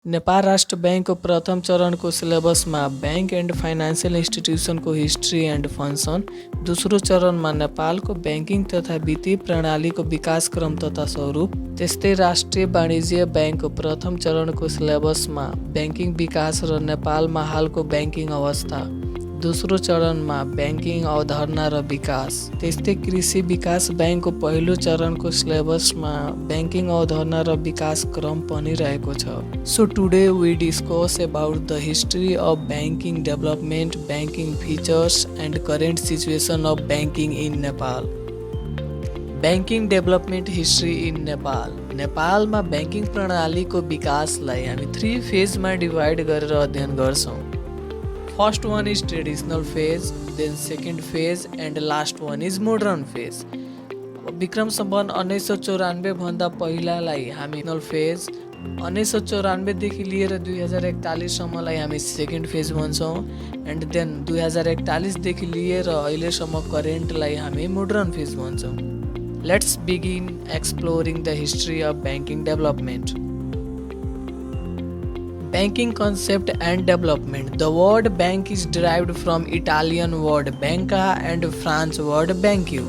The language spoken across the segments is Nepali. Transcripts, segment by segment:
नेपाल राष्ट्र बैंकको प्रथम चरणको सिलेबसमा बैंक एन्ड फाइनान्सियल इन्स्टिट्युसनको हिस्ट्री एन्ड फङ्सन, दोस्रो चरणमा नेपालको ब्याङ्किङ तथा वित्तीय प्रणालीको विकासक्रम तथा स्वरूप, त्यस्तै राष्ट्रिय वाणिज्य ब्याङ्कको प्रथम चरणको सिलेबसमा ब्याङ्किङ विकास र नेपालमा हालको ब्याङ्किङ अवस्था, दोस्रो चरणमा ब्याङ्किङ अवधारणा र विकास, त्यस्तै कृषि विकास ब्याङ्कको पहिलो चरणको सिलेबसमा ब्याङ्किङ अवधारणा र विकास क्रम पनि रहेको छ। So today we discuss about the history of banking development, banking features and current situation of banking in Nepal. Banking development history in Nepal. नेपालमा ब्याङ्किङ प्रणालीको विकासलाई हामी 3 फेजमा डिभाइड गरेर अध्ययन गर्छौँ। First one is traditional phase, then second phase and last one is modern phase. Vikram सम्बन्ध 1994 भन्दा पहिलालाई हामी traditional phase, 1994 देखि लिएर 2041 सम्मलाई हामी सेकेन्ड फेज भन्छौँ, एन्ड देन 2041 देखि लिएर अहिलेसम्म करेन्टलाई हामी मोडर्न फेज भन्छौँ। Let's begin exploring the history of banking development. Banking concept and development. The word bank is derived from Italian word banca and French word banque.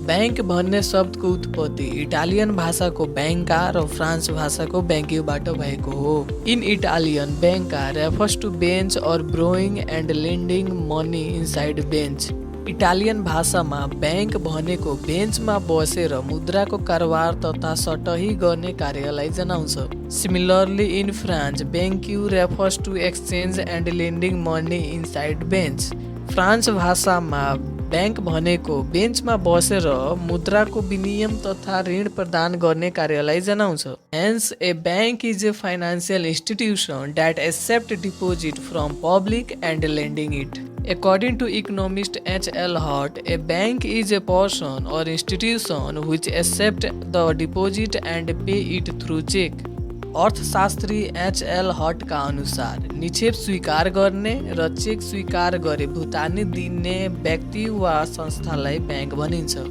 Bank भन्ने शब्दको उत्पत्ति इटालियन भाषाको ब्याङ्का र फ्रान्स भाषाको ब्याङ्क्यूबाट भएको हो। In Italian banca refers to bench और borrowing and lending money inside bench. Italian भाषामा ब्याङ्क भनेको बेन्चमा बसेर मुद्राको कारोबार तथा सटही गर्ने कार्यलाई जनाउँछ। सिमिलरली इन फ्रान्स ब्याङ्क्यू refers to exchange and lending money inside bench. France भाषामा ब्याङ्क भनेको बेन्चमा बसेर मुद्राको विनिमय तथा ऋण प्रदान गर्ने कार्यलाई जनाउँछ। Hence a bank is a financial institution that accept deposit from public and lending it. According to economist H.L. Hart, a bank is a person or institution which accept the deposit and pay it through check. अर्थशास्त्री H.L. हट का अनुसार निक्षेप स्वीकार गर्ने र चेक स्वीकार गरे भुक्तानी दिने व्यक्ति वा संस्थालाई ब्याङ्क भनिन्छ।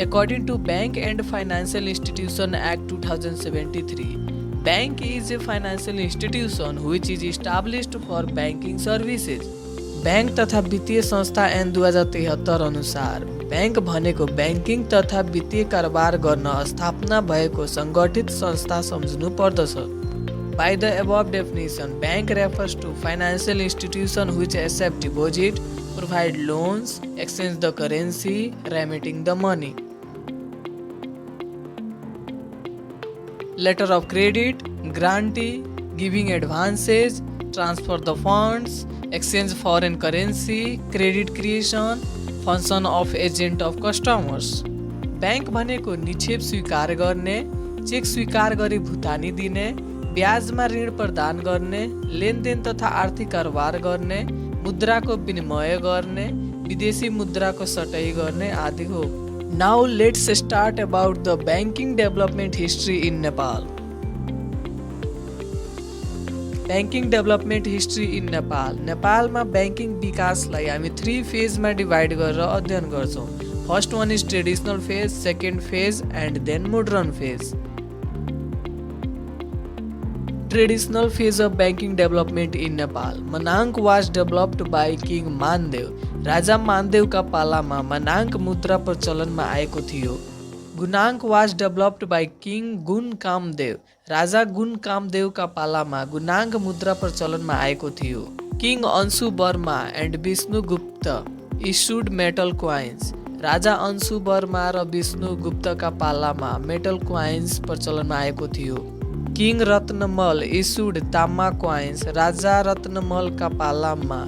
According to Bank and Financial Institution Act 2073, bank is a financial institution which is established for banking services. Bank तथा वित्तीय संस्था ऐन 2073 अनुसार बैंक भनेको ब्याङ्किङ तथा वित्तीय कारोबार गर्न स्थापना भएको सङ्गठित संस्था सम्झनु पर्दछ। By the above definition, bank refers to financial institution which accept deposit, provide loans, exchange the currency, remitting the money. Letter of credit, grantee, giving advances, transfer the funds, exchange foreign currency, credit creation, function of agent of customers. Bank भनेको निक्षेप स्वीकार गर्ने, चेक स्वीकार गरी भुक्तानी दिने, ब्याजमा ऋण प्रदान गर्ने, लेनदेन तथा आर्थिक कारोबार गर्ने, मुद्राको विनिमय गर्ने, विदेशी मुद्राको सटही गर्ने आदि हो। Now let's start about the banking development history in Nepal. Banking development history in Nepal. नेपालमा ब्याङ्किङ विकासलाई हामी 3 फेजमा डिभाइड गरेर अध्ययन गर्छौँ। First one is traditional phase, second phase and then modern phase. Traditional phase of banking development in Nepal. मनाङ्क was developed by king Manadeva. राजा मानदेवका पालामा मनाङ्क मुद्रा प्रचलनमा आएको थियो। गुणाङ्क was developed by king Guna Kamadeva. राजा गुण कामदेवका पालामा गुणाङ्क मुद्रा प्रचलनमा आएको थियो। King Anshu Verma and Vishnu Gupta issued metal coins. राजा अंशु वर्मा र विष्णु गुप्तका पालामा मेटल क्वाइन्स प्रचलनमा आएको थियो। किङ रत्नमल इस्युड ताम्मा क्वाइन्स। राजा रत्नमलका पालामा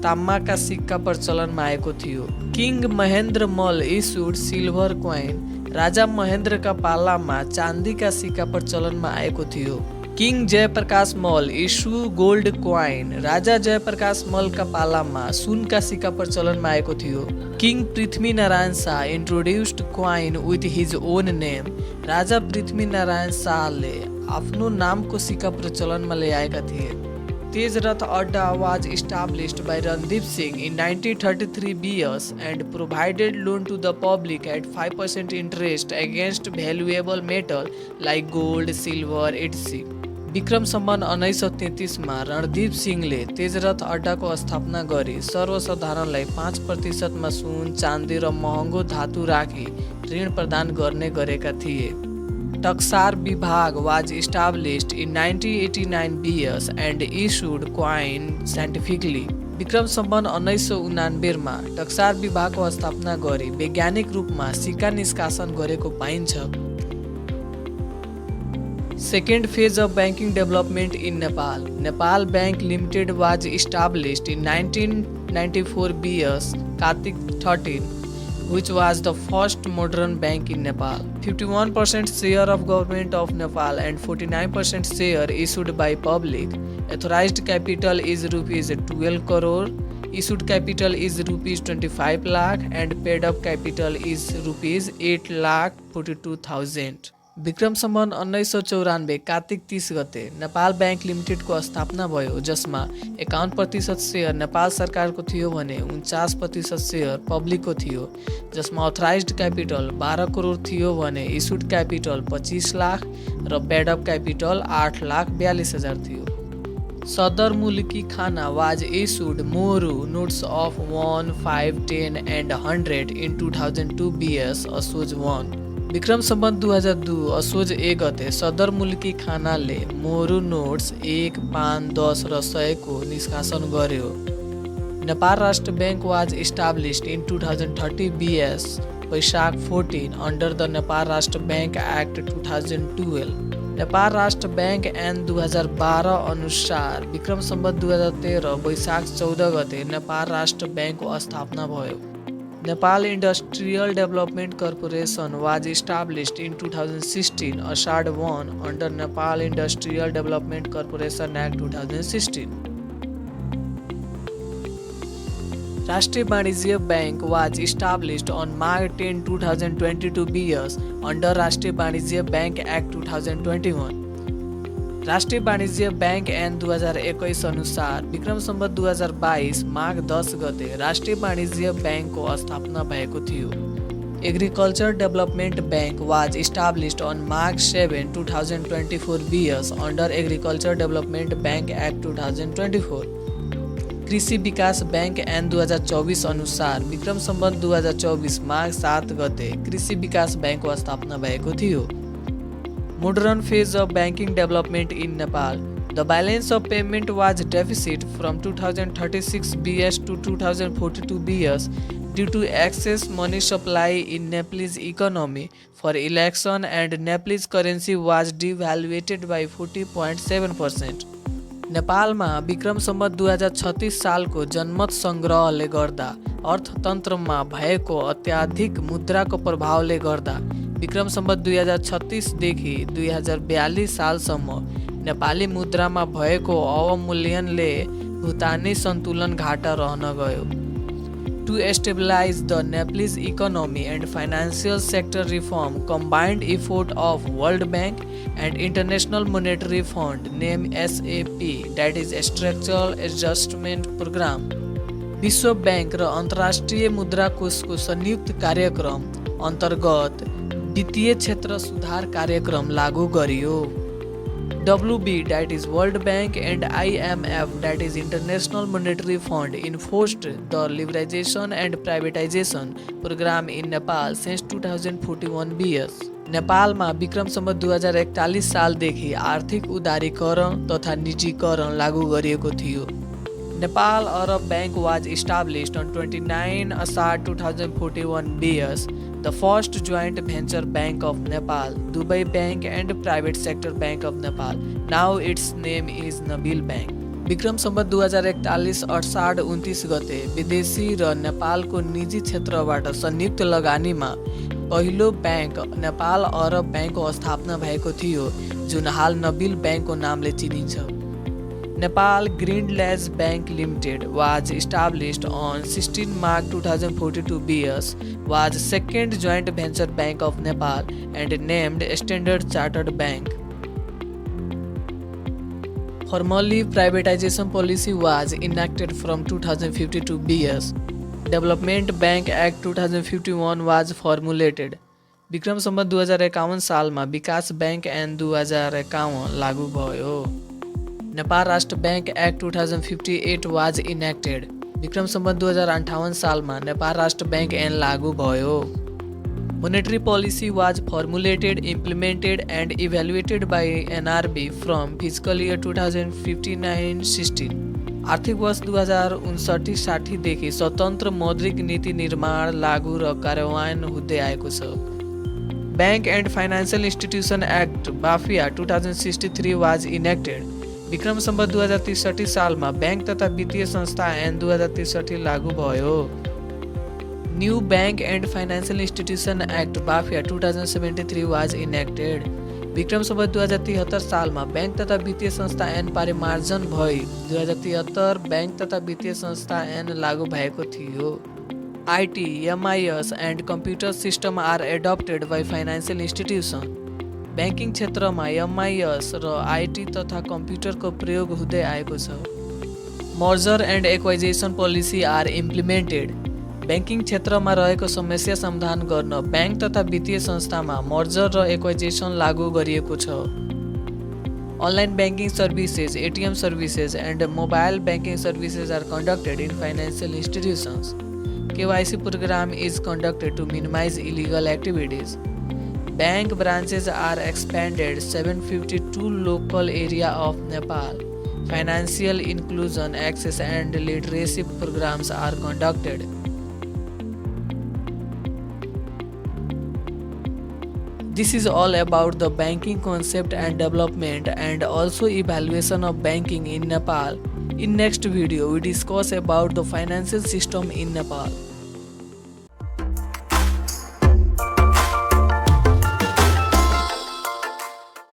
ताम्माका सिक्का प्रचलनमा आएको थियो। King Mahendra Malla issued silver coin. राजा महेन्द्रका पालामा चाँदीका सिक्का प्रचलनमा आएको थियो। King Jayaprakash Malla issue gold coin. राजा जयप्रकाश मलका पालामा सुनका सिक्का प्रचलनमा आएको थियो। King Prithvinarayan Shah introduced coin with his own name. राजा पृथ्वीनारायण शाहले आफ्नो नामको सिक्का प्रचलनमा ल्याएका थिए। तेजरथ अड्डा was established by Randeep Singh in 1933 BS and provided loan to the public at 5% interest against valuable metal like gold, silver, etc. Vikram सम्बन्ध 1933 में रणदीप सिंहले तेजरथ अड्डाको स्थापना गरी सर्वसाधारणलाई 5% में सुन, चाँदी र महँगो धातु राखी ऋण प्रदान गर्ने गरेका थिए। टक्सार विभाग was established in 1989 BS and issued coin scientifically। Vikram सम्बन्ध 1989 में टक्सार विभागको स्थापना गरी वैज्ञानिक रूपमा सिक्का निष्कासन गरेको पाइन्छ। Second phase of banking development in Nepal. Nepal Bank Limited was established in 1994 BS Kartik 13, which was the first modern bank in Nepal. 51% share of government of Nepal and 49% share issued by public. Authorized capital is rupees 12 crore. Issued capital is rupees 25 lakh and paid up capital is rupees 8 lakh 42,000। Vikram सम्बन्ध 1994 कार्तिक 30 गते नेपाल ब्याङ्क लिमिटेडको स्थापना भयो, जसमा 51% सेयर नेपाल सरकारको थियो भने 49% सेयर पब्लिकको थियो, जसमा अथराइज्ड क्यापिटल 12 करोड थियो भने इस्युड क्यापिटल 25 लाख र पेडअप क्यापिटल 8,42,000 थियो। सदर मुल्की खाना was issued Moru notes of 1, 5, 10 and 100 in 2002 BS असोज 1। विक्रम सम्बन्ध 2002 असोज 1 गते सदर मुल्की खानाले मोरू नोट्स 1, 5, 10 र 100 को निष्कासन गर्यो। नेपाल राष्ट्र bank was established in 2030 BS Baishakh 14 under the Nepal राष्ट्र बैंक एक्ट 2012। नेपाल राष्ट्र बैंक ऐन 2012 अनुसार विक्रम सम्बन्ध 2013 वैशाख 14 गते नेपाल राष्ट्र बैंकको स्थापना भयो। Nepal Industrial Development Corporation was established in 2016 Ashad 1 under Nepal Industrial Development Corporation Act 2016। राष्ट्रिय वाणिज्य bank was established on March 10, 2022 BS under राष्ट्रिय वाणिज्य बैंक Act 2021। राष्ट्रिय वाणिज्य बैंक ऐन 2021 अनुसार विक्रम सम्बन्ध 2022 माघ 10 गते राष्ट्रिय वाणिज्य बैंकको स्थापना भएको थियो। Agriculture development bank was established on March 7, 2024 BS under agriculture development bank act 2024। कृषि विकास बैंक ऐन 2024 अनुसार विक्रम सम्बन्ध 2024 माघ 7 गते कृषि विकास बैंकको स्थापना भएको थियो। Modern phase of banking development in Nepal. The balance of payment was deficit from 2036 BS to 2042 BS due to excess money supply in Nepalese economy for election and Nepalese currency was devaluated by 40.7%। नेपालमा विक्रम सम्बन्ध 2036 सालको जनमत सङ्ग्रहले गर्दा अर्थतन्त्रमा भएको अत्याधिक मुद्राको प्रभावले गर्दा विक्रम सम्बन्ध 2036 देखि 2042 सालसम्म नेपाली मुद्रामा भएको अवमूल्यनले भुटानी सन्तुलन घाटा रहन गयो। To stabilize the Nepalese economy and financial sector reform, combined effort of World Bank and International Monetary Fund named SAP, that is Structural Adjustment Program, विश्व बैंक र अन्तर्राष्ट्रिय मुद्रा कोषको संयुक्त कार्यक्रम अन्तर्गत वित्तीय क्षेत्र सुधार कार्यक्रम लागू गरियो। WB, that is World Bank, and IMF, that is International Monetary Fund, enforced the liberalization and privatization program in Nepal since 2041 BS। नेपालमा विक्रम सम्बन्ध 2041 सालदेखि आर्थिक उदारीकरण तथा निजीकरण लागू गरिएको थियो। Nepal Arab Bank was established on 29 Asar 2041 BS, the first joint venture bank of Nepal, Dubai Bank and Private Sector Bank of Nepal. Now its name is Nabil Bank। Vikram सम्बन्ध 2041 असाढ 29 गते विदेशी र नेपालको निजी क्षेत्रबाट संयुक्त लगानीमा पहिलो बैंक नेपाल अरब बैंकको स्थापना भएको थियो, जुन हाल नबिल बैंकको नामले चिनिन्छ। Nepal Greenlands Bank Limited was established on 16 March 2042 BS, was second joint venture bank of Nepal and named Standard Chartered Bank। Formally, privatization policy was enacted from 2052 BS. Development Bank Act 2051 was formulated. Vikram Samvat 2051 सालमा विकास बैंक ऐन 2051 लागू भयो। नेपाल राष्ट्र bank act 2058 was enacted. Vikram Samvat 2058 सालमा नेपाल राष्ट्र बैंक ऐन लागू भयो। Monetary policy was formulated, implemented and evaluated by NRB from fiscal year 2015-16। आर्थिक वर्ष 2059-60 देखि स्वतन्त्र मौद्रिक नीति निर्माण, लागू र कार्यान्वयन हुँदै आएको छ। Bank and financial institution act BAFIA 2063 was enacted. Vikram Samvat 2063 सालमा बैंक तथा वित्तीय संस्था ऐन 2063 लागू भयो। New bank and financial institution act BAFIA 2073 was enacted. Vikram Samvat 2073 सालमा बैंक तथा वित्तीय संस्था ऐन परिमार्जन भई 2073 बैंक तथा वित्तीय संस्था ऐन लागू भएको थियो। IT, MIS and computer system are adopted by financial institution. Banking क्षेत्रमा MIS र IT तथा कम्प्युटरको प्रयोग हुँदै आएको छ। Merger and acquisition policy are implemented. ब्याङ्किङ क्षेत्रमा रहेको समस्या समाधान गर्न ब्याङ्क तथा वित्तीय संस्थामा मर्जर र एक्वाइजेसन लागू गरिएको छ। Online banking services, ATM services and mobile banking services are conducted in financial institutions. KYC program is conducted to minimize illegal activities. Bank branches are expanded 752 local area of Nepal. Financial inclusion, access and literacy programs are conducted. This is all about the banking concept and development and also evaluation of banking in Nepal. In next video, we discuss about the financial system in Nepal.